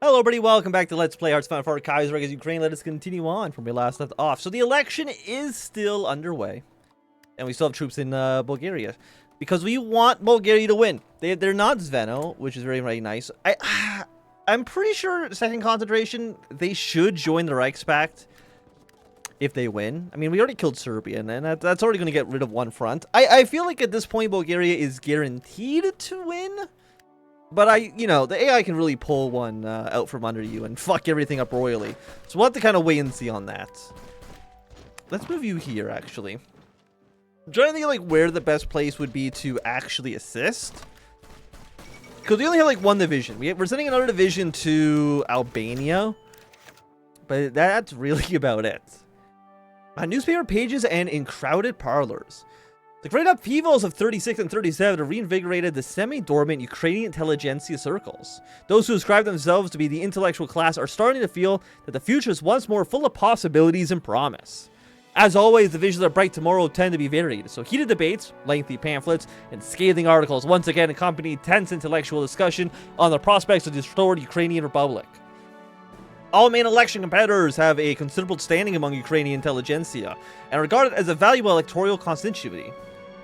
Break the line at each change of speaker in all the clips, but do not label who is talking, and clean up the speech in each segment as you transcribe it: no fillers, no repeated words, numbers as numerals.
Hello everybody, welcome back to Let's Play Hearts of Kaiserreich as Ukraine. Let us continue on from where we last left off. So the election is still underway, and we still have troops in Bulgaria, because we want Bulgaria to win. They're not Zveno, which is very, very nice. I'm pretty sure second concentration, they should join the Reichspakt if they win. I mean, we already killed Serbia, and that's already going to get rid of one front. I feel like at this point, Bulgaria is guaranteed to win. But the AI can really pull one out from under you and fuck everything up royally. So we'll have to kind of wait and see on that. Let's move you here, actually. I'm trying to think of, like, where the best place would be to actually assist. Because we only have, like, one division. We're sending another division to Albania. But that's really about it. Newspaper pages and in crowded parlors. The great upheavals of 36 and 37 have reinvigorated the semi-dormant Ukrainian intelligentsia circles. Those who ascribe themselves to be the intellectual class are starting to feel that the future is once more full of possibilities and promise. As always, the visions of bright tomorrow tend to be varied, so heated debates, lengthy pamphlets, and scathing articles once again accompany tense intellectual discussion on the prospects of the restored Ukrainian Republic. All main election competitors have a considerable standing among Ukrainian intelligentsia, and are regarded as a valuable electoral constituency.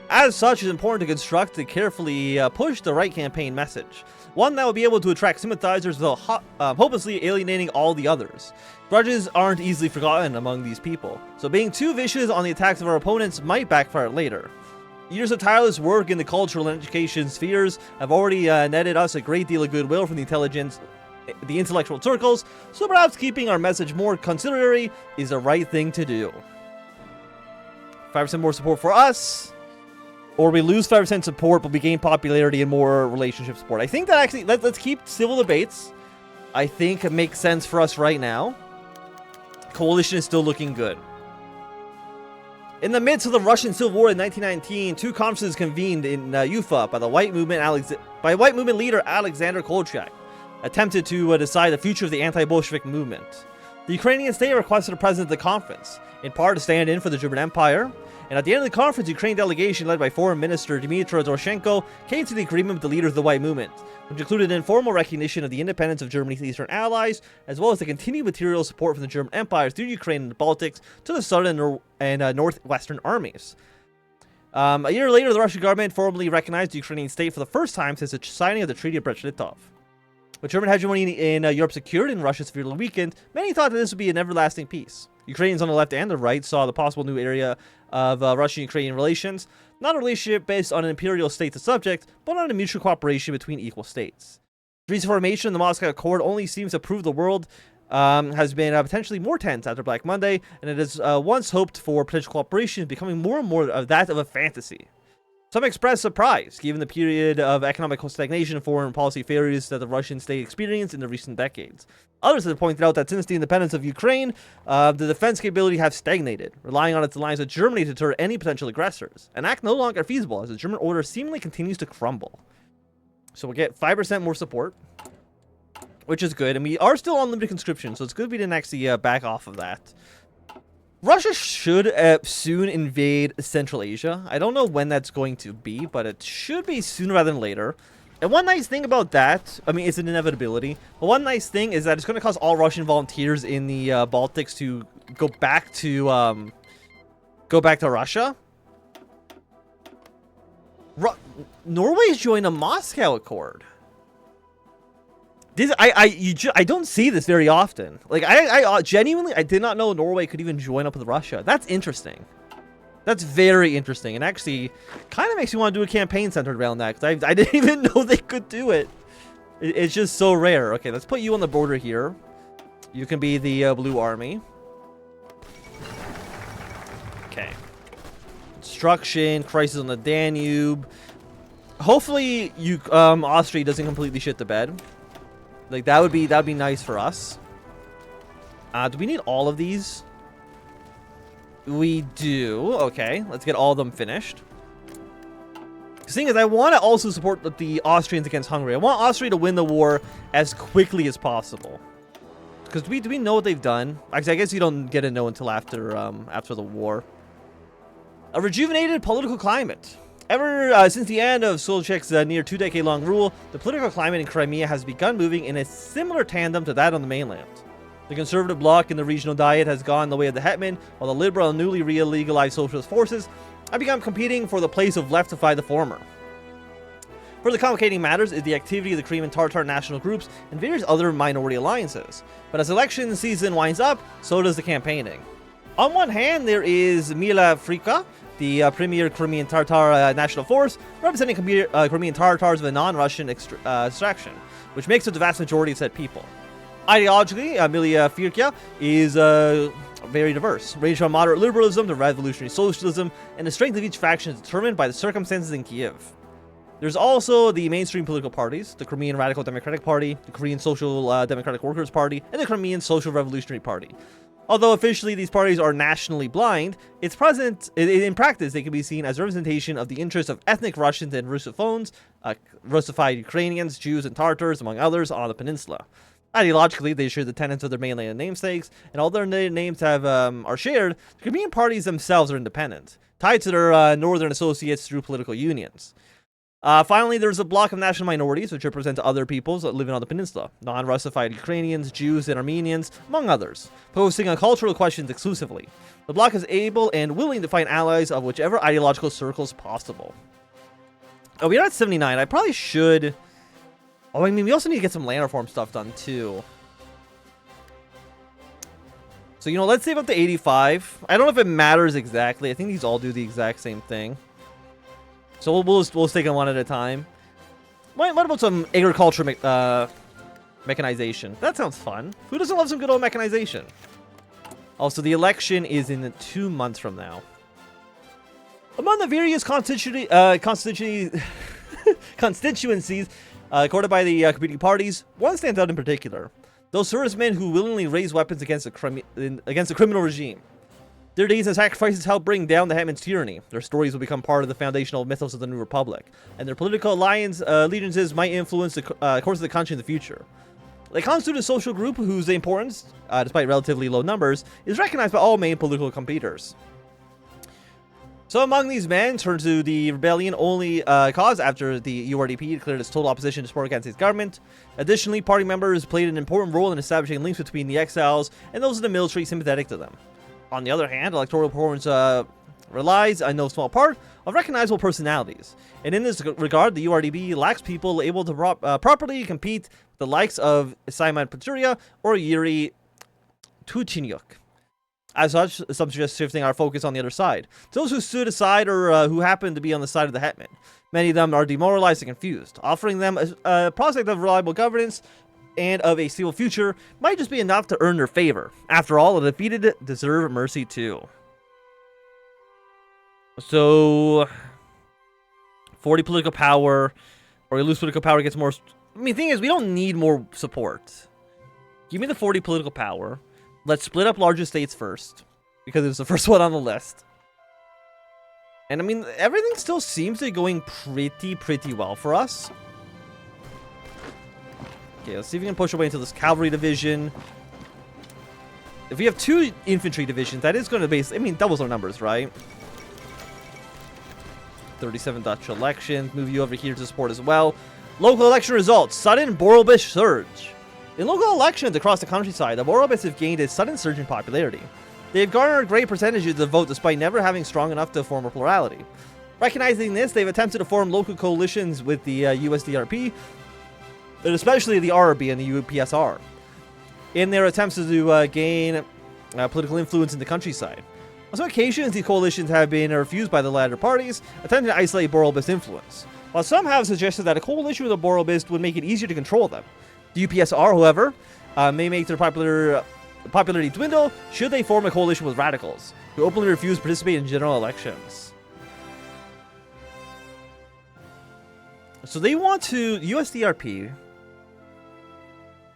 As such, it's important to construct and carefully push the right campaign message. One that will be able to attract sympathizers without hopelessly alienating all the others. Grudges aren't easily forgotten among these people, so being too vicious on the attacks of our opponents might backfire later. Years of tireless work in the cultural and education spheres have already netted us a great deal of goodwill from the intellectual circles, so perhaps keeping our message more conciliatory is the right thing to do. 5% more support for us. Or we lose 5% support, but we gain popularity and more relationship support. I think that actually, let's keep civil debates. I think it makes sense for us right now. Coalition is still looking good. In the midst of the Russian Civil War in 1919, two conferences convened in Ufa by white movement leader Alexander Kolchak, attempted to decide the future of the anti-Bolshevik movement. The Ukrainian state requested a president of the conference, in part to stand in for the German Empire. And at the end of the conference, the Ukrainian delegation led by Foreign Minister Dmytro Doroshenko came to the agreement with the leaders of the White Movement, which included an informal recognition of the independence of Germany's eastern allies, as well as the continued material support from the German Empire through Ukraine and the Baltics to the southern and northwestern armies. A year later, the Russian government formally recognized the Ukrainian state for the first time since the signing of the Treaty of Brest-Litov. With German hegemony in Europe secured and Russia severely weakened, many thought that this would be an everlasting peace. Ukrainians on the left and the right saw the possible new area of Russian-Ukrainian relations, not a relationship based on an imperial state to subject, but on a mutual cooperation between equal states. The recent formation of the Moscow Accord only seems to prove the world has been potentially more tense after Black Monday, and it is once hoped for potential cooperation is becoming more and more of that of a fantasy. Some expressed surprise, given the period of economic stagnation and foreign policy failures that the Russian state experienced in the recent decades. Others have pointed out that since the independence of Ukraine, the defense capability has stagnated, relying on its alliance with Germany to deter any potential aggressors. An act no longer feasible as the German order seemingly continues to crumble. So we'll get 5% more support, which is good, and we are still on limited conscription, so it's good we didn't actually back off of that. Russia should soon invade Central Asia. I don't know when that's going to be, but it should be sooner rather than later. And one nice thing about that, I mean, it's an inevitability, but one nice thing is that it's going to cause all Russian volunteers in the Baltics to go back to Russia. Norway's joined a Moscow Accord. I don't see this very often. Like, I genuinely, I did not know Norway could even join up with Russia. That's interesting. That's very interesting. And actually, kind of makes me want to do a campaign centered around that. Because I didn't even know they could do it. It's just so rare. Okay, let's put you on the border here. You can be the Blue Army. Okay. Construction, crisis on the Danube. Hopefully, Austria doesn't completely shit the bed. Like, that'd be nice for us. Do we need all of these? We do. Okay, let's get all of them finished. The thing is, I want to also support the Austrians against Hungary. I want Austria to win the war as quickly as possible. Because do we know what they've done? Actually, I guess you don't get to know until after the war. A rejuvenated political climate. Ever since the end of Solchek's near 2-decade-long rule, the political climate in Crimea has begun moving in a similar tandem to that on the mainland. The conservative bloc in the regional diet has gone the way of the hetman, while the liberal and newly legalized socialist forces have begun competing for the place of leftify the former. Further complicating matters is the activity of the Crimean Tatar national groups and various other minority alliances. But as election season winds up, so does the campaigning. On one hand, there is Mila Frika, the premier Crimean Tatar national force, representing Crimean Tatars of a non-Russian extraction, which makes up the vast majority of said people. Ideologically, Milia Firka is very diverse, ranging from moderate liberalism to revolutionary socialism, and the strength of each faction is determined by the circumstances in Kiev. There's also the mainstream political parties, the Crimean Radical Democratic Party, the Korean Social Democratic Workers' Party, and the Crimean Social Revolutionary Party. Although officially these parties are nationally blind, in practice they can be seen as a representation of the interests of ethnic Russians and Russophones, Russified Ukrainians, Jews, and Tartars, among others, on the peninsula. Ideologically, they share the tenets of their mainland namesakes, and although their names are shared, the Crimean parties themselves are independent, tied to their northern associates through political unions. Finally, there's a block of national minorities, which represent other peoples living on the peninsula, non-Russified Ukrainians, Jews, and Armenians, among others, focusing on cultural questions exclusively. The bloc is able and willing to find allies of whichever ideological circles possible. Oh, we are at 79. I probably should... Oh, I mean, we also need to get some land reform stuff done, too. So, you know, let's save up to 85. I don't know if it matters exactly. I think these all do the exact same thing. So we'll take them one at a time. What about some agriculture mechanization? That sounds fun. Who doesn't love some good old mechanization? Also, the election is in 2 months from now. Among the various constituencies courted by the competing parties, one stands out in particular. Those servicemen who willingly raise weapons against the criminal regime. Their deeds and sacrifices help bring down the hetman's tyranny. Their stories will become part of the foundational mythos of the new republic, and their political allegiances might influence the course of the country in the future. They constitute a social group whose importance, despite relatively low numbers, is recognized by all main political competitors. So among these men, turn to the rebellion only cause after the URDP declared its total opposition to support against its government. Additionally, party members played an important role in establishing links between the exiles and those in the military sympathetic to them. On the other hand, electoral performance relies, in no small part, on recognizable personalities. And in this regard, the URDP lacks people able to properly compete with the likes of Simon Peturia or Yuri Tuchinyuk. As such, some suggest shifting our focus on the other side. Those who stood aside or who happened to be on the side of the hetman. Many of them are demoralized and confused. Offering them a prospect of reliable governance and of a stable future might just be enough to earn their favor. After all, the defeated deserve mercy too. So, 40 political power, or you lose political power gets more... I mean, the thing is, we don't need more support. Give me the 40 political power. Let's split up larger states first, because it's the first one on the list. And I mean, everything still seems to be going pretty well for us. Okay, let's see if we can push our way into this cavalry division. If we have 2 infantry divisions, that is going to doubles our numbers, right? 37 Dutch elections. Move you over here to support as well. Local election results. Sudden Borelbish surge. In local elections across the countryside, the Borelbish have gained a sudden surge in popularity. They have garnered great percentages of vote despite never having strong enough to form a plurality. Recognizing this, they've attempted to form local coalitions with the USDRP, but especially the RRB and the UPSR, in their attempts to gain political influence in the countryside. On some occasions, these coalitions have been refused by the latter parties, attempting to isolate Borelbish influence, while some have suggested that a coalition with the Borelbish would make it easier to control them. The UPSR, however, may make their popularity dwindle should they form a coalition with radicals, who openly refuse to participate in general elections. So they want to... USDRP...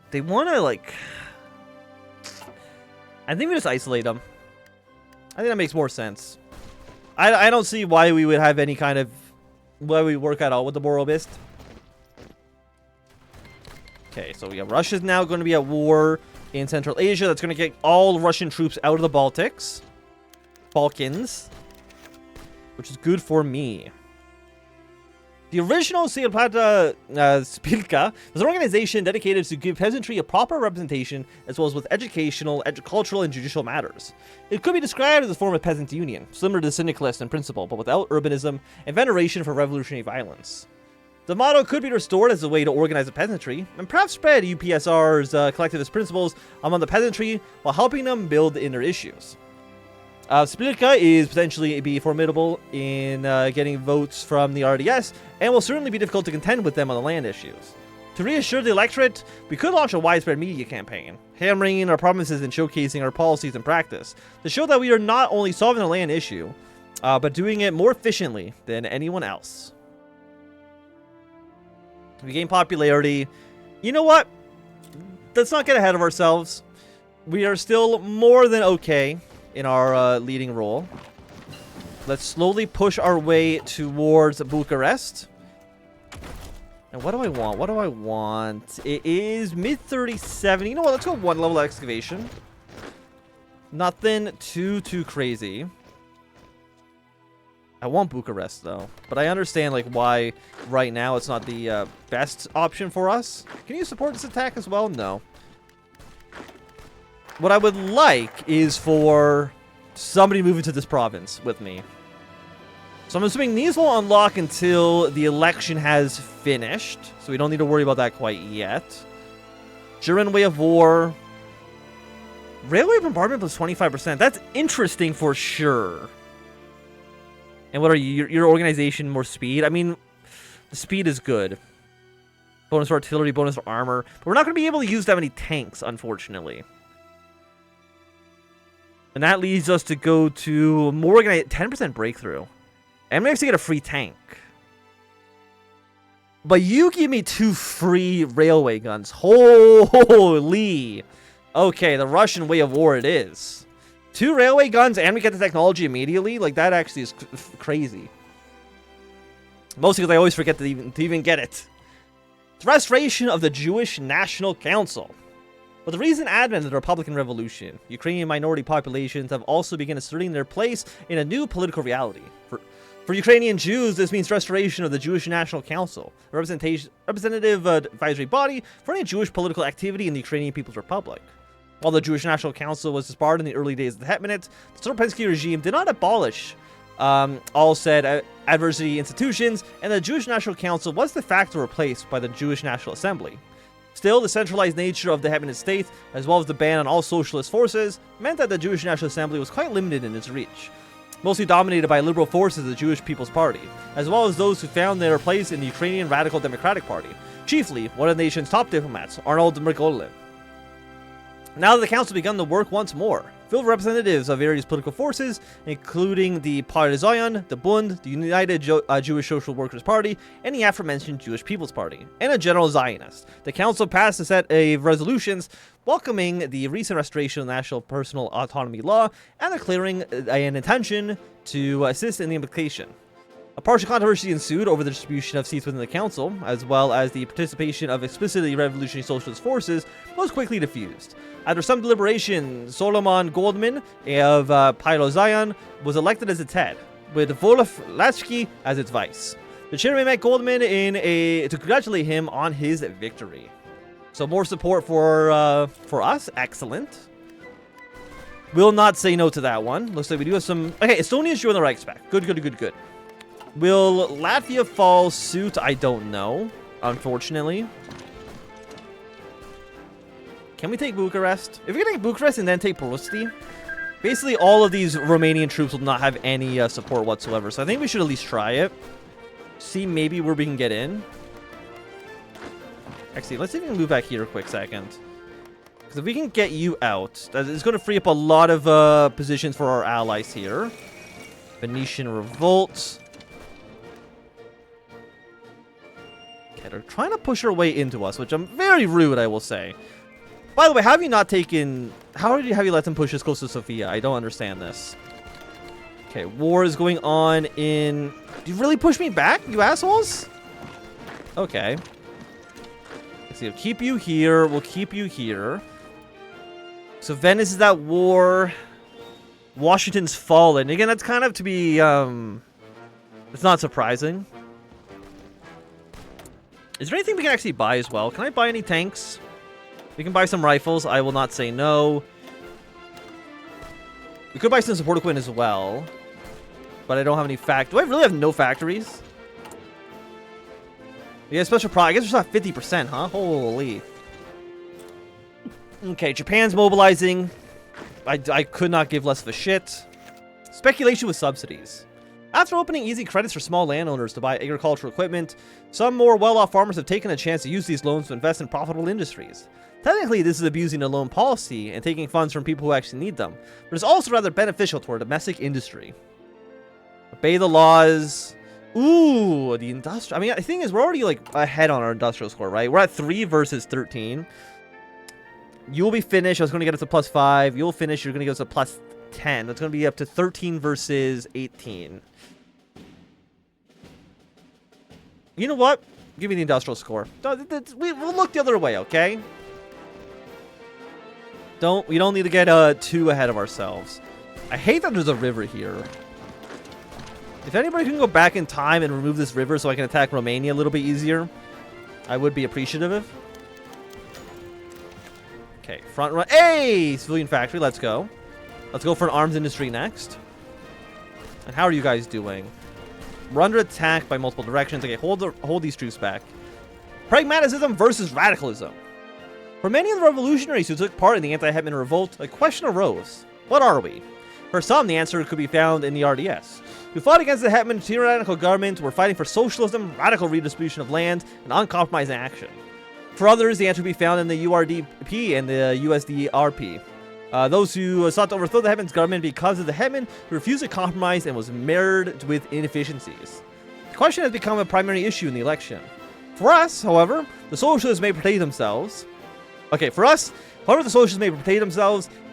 They want to, like... I think we just isolate them. I think that makes more sense. I don't see why we would have any kind of... Why we work at all with the Borelbish. Okay, so yeah, Russia's now going to be at war in Central Asia. That's going to get all Russian troops out of the Balkans, which is good for me. The original Sierplata Spilka was an organization dedicated to give peasantry a proper representation, as well as with educational, cultural, and judicial matters. It could be described as a form of peasant union, similar to syndicalist in principle, but without urbanism and veneration for revolutionary violence. The motto could be restored as a way to organize the peasantry, and perhaps spread UPSR's collectivist principles among the peasantry while helping them build in their issues. Spilka is potentially be formidable in getting votes from the RDS, and will certainly be difficult to contend with them on the land issues. To reassure the electorate, we could launch a widespread media campaign, hammering our promises and showcasing our policies and practice, to show that we are not only solving the land issue, but doing it more efficiently than anyone else. We gain popularity. You know what? Let's not get ahead of ourselves. We are still more than okay in our leading role. Let's slowly push our way towards Bucharest. And what do I want? What do I want? It is mid-37. You know what? Let's go one level excavation. Nothing too crazy. I want Bucharest, though. But I understand, like, why right now it's not the best option for us. Can you support this attack as well? No. What I would like is for somebody to move into this province with me. So I'm assuming these will unlock until the election has finished. So we don't need to worry about that quite yet. German way of war. Railway bombardment plus 25%. That's interesting for sure. And what are you? Your organization, more speed? I mean, the speed is good. Bonus for artillery, bonus for armor. But we're not going to be able to use that many tanks, unfortunately. And that leads us to go to more organized 10% breakthrough. And we actually get a free tank. But you give me 2 free railway guns. Holy. Okay, the Russian way of war it is. 2 railway guns and we get the technology immediately? Like, that actually is crazy. Mostly because I always forget to even get it. It's restoration of the Jewish National Council. With the recent advent of the Republican Revolution, Ukrainian minority populations have also begun asserting their place in a new political reality. For Ukrainian Jews, this means restoration of the Jewish National Council, a representative advisory body for any Jewish political activity in the Ukrainian People's Republic. While the Jewish National Council was disbarred in the early days of the Hetmanate, the Stropensky regime did not abolish all said adversity institutions, and the Jewish National Council was de facto replaced by the Jewish National Assembly. Still, the centralized nature of the Hetmanate state, as well as the ban on all socialist forces, meant that the Jewish National Assembly was quite limited in its reach, mostly dominated by liberal forces of the Jewish People's Party, as well as those who found their place in the Ukrainian Radical Democratic Party, chiefly one of the nation's top diplomats, Arnold Merkolin. Now that the council begun to work once more, filled with representatives of various political forces, including the Partisan, the Bund, the United Jewish Social Workers Party, and the aforementioned Jewish People's Party, and a general Zionist. The council passed a set of resolutions welcoming the recent restoration of the National Personal Autonomy Law and declaring an intention to assist in the implementation. A partial controversy ensued over the distribution of seats within the council, as well as the participation of explicitly revolutionary socialist forces, was quickly diffused. After some deliberation, Solomon Goldman of Pylo Zion was elected as its head, with Wolf Latsky as its vice. The chairman met Goldman to congratulate him on his victory. So more support for us, excellent. Will not say no to that one. Looks like we do have some. Okay, Estonians join the Reichspakt. Good. Will Latvia fall suit? I don't know, unfortunately. Can we take Bucharest? If we can take Bucharest and then take Prosti, basically all of these Romanian troops will not have any support whatsoever. So I think we should at least try it. See maybe where we can get in. Actually, let's even move back here a quick second. Because if we can get you out, that is going to free up a lot of positions for our allies here. Venetian Revolt. Okay, they're trying to push their way into us, which I'm very rude, I will say. By the way, how have you not taken... How have you let them push this close to Sofia? I don't understand this. Okay, war is going on in... Do you really push me back, you assholes? Okay. Let's see, we'll keep you here. We'll keep you here. So Venice is at war. Washington's fallen. Again, that's kind of to be... It's not surprising. Is there anything we can actually buy as well? Can I buy any tanks? We can buy some rifles. I will not say no. We could buy some support equipment as well. But I don't have any Do I really have no factories? Yeah, special product. I guess we're still at 50%, huh? Holy. Okay, Japan's mobilizing. I could not give less of a shit. Speculation with subsidies. After opening easy credits for small landowners to buy agricultural equipment, some more well-off farmers have taken a chance to use these loans to invest in profitable industries. Technically, this is abusing a loan policy and taking funds from people who actually need them, but it's also rather beneficial to our domestic industry. Obey the laws. Ooh, the industrial. I mean, the thing is, we're already like ahead on our industrial score, right? We're at 3 versus 13. You'll be finished. I was going to get us to +5. You'll finish. You're going to get us to +10. That's going to be up to 13 versus 18. You know what? Give me the industrial score. We'll look the other way, okay? We don't need to get too ahead of ourselves. I hate that there's a river here. If anybody can go back in time and remove this river so I can attack Romania a little bit easier, I would be appreciative. Okay, front run. Hey! Civilian factory, let's go. Let's go for an arms industry next. And how are you guys doing? We're under attack by multiple directions. Okay, hold these troops back. Pragmatism versus radicalism. For many of the revolutionaries who took part in the anti-Hetman revolt, a question arose. What are we? For some, the answer could be found in the RDS, who fought against the Hetman tyrannical government, were fighting for socialism, radical redistribution of land, and uncompromising action. For others, the answer could be found in the URDP and the USDRP. Those who sought to overthrow the Hetman's government because of the Hetman who refused to compromise and was marred with inefficiencies. The question has become a primary issue in the election. For us, however, the socialists may portray themselves. The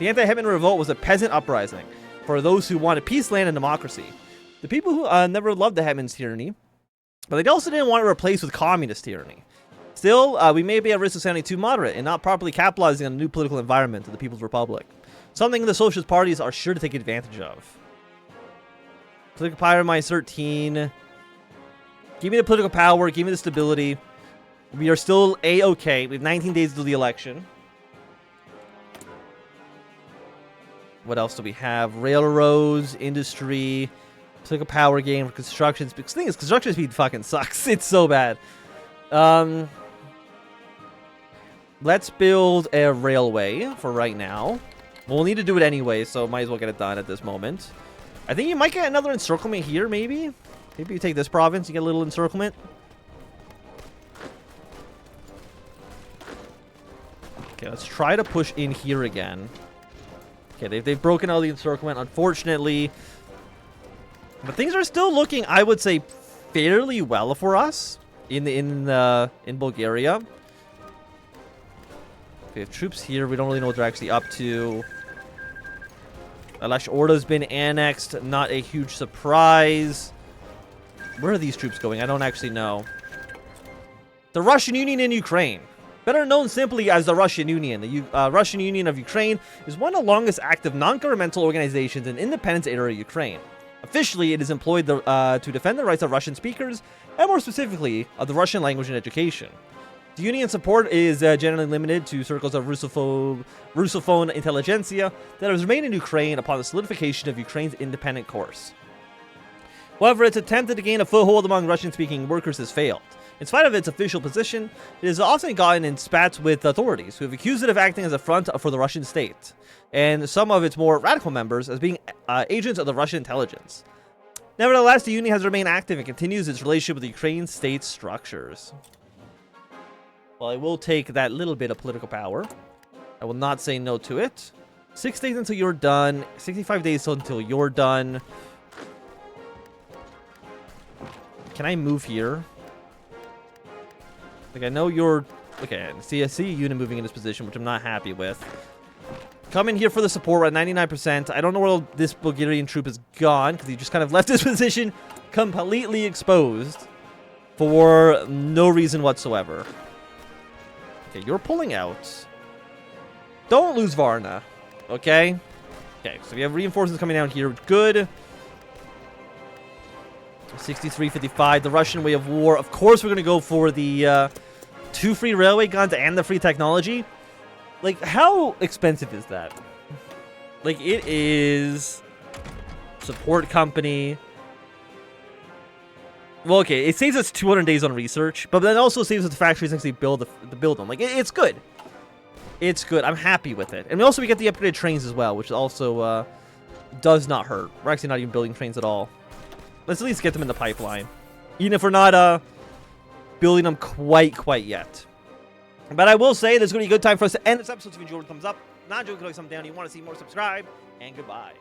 anti-Hetman revolt was a peasant uprising for those who wanted peace, land, and democracy. The people who never loved the Hetman's tyranny, but they also didn't want to replace with communist tyranny. Still, we may be at risk of sounding too moderate and not properly capitalizing on the new political environment of the People's Republic. Something the socialist parties are sure to take advantage of. Political power -13. Give me the political power. Give me the stability. We are still A-okay. We have 19 days to the election. What else do we have? Railroads, industry, political power gain for construction. The thing is, construction speed fucking sucks. It's so bad. Let's build a railway for right now. We'll need to do it anyway, so might as well get it done at this moment. I think you might get another encirclement here, maybe? Maybe you take this province, you get a little encirclement. Okay, let's try to push in here again. Okay, they've broken out the encirclement, unfortunately. But things are still looking, I would say, fairly well for us in Bulgaria. We have troops here. We don't really know what they're actually up to. Alash Orda's been annexed. Not a huge surprise. Where are these troops going? I don't actually know. The Russian Union in Ukraine. Better known simply as the Russian Union. The Russian Union of Ukraine is one of the longest active non-governmental organizations in independence-era Ukraine. Officially, it is employed to defend the rights of Russian speakers, and more specifically, of the Russian language and education. The union support is generally limited to circles of Russophone intelligentsia that has remained in Ukraine upon the solidification of Ukraine's independent course. However, its attempt to gain a foothold among Russian-speaking workers has failed. In spite of its official position, it has often gotten in spats with authorities who have accused it of acting as a front for the Russian state, and some of its more radical members as being agents of the Russian intelligence. Nevertheless, the union has remained active and continues its relationship with the Ukraine state structures. Well, I will take that little bit of political power. I will not say no to it. 6 days until you're done. 65 days until you're done. Can I move here? Like, I know you're... Okay, see, I see a unit moving in this position, which I'm not happy with. Come in here for the support. We're at 99%. I don't know where this Bulgarian troop is gone, because he just kind of left his position completely exposed for no reason whatsoever. Okay, you're pulling out. Don't lose Varna. Okay? Okay, so we have reinforcements coming down here. Good. 63.55, the Russian way of war. Of course, we're going to go for the 2 free railway guns and the free technology. Like, how expensive is that? Like, it is... Support company. Well, okay, it saves us 200 days on research, but then also saves us the factories actually build them. Like, it's good. It's good. I'm happy with it. And we get the upgraded trains as well, which also does not hurt. We're actually not even building trains at all. Let's at least get them in the pipeline. Even if we're not building them quite yet. But I will say there's going to be a good time for us to end this episode. So if you enjoyed, thumbs up. Not enjoying, click thumbs down. You want to see more, subscribe. And goodbye.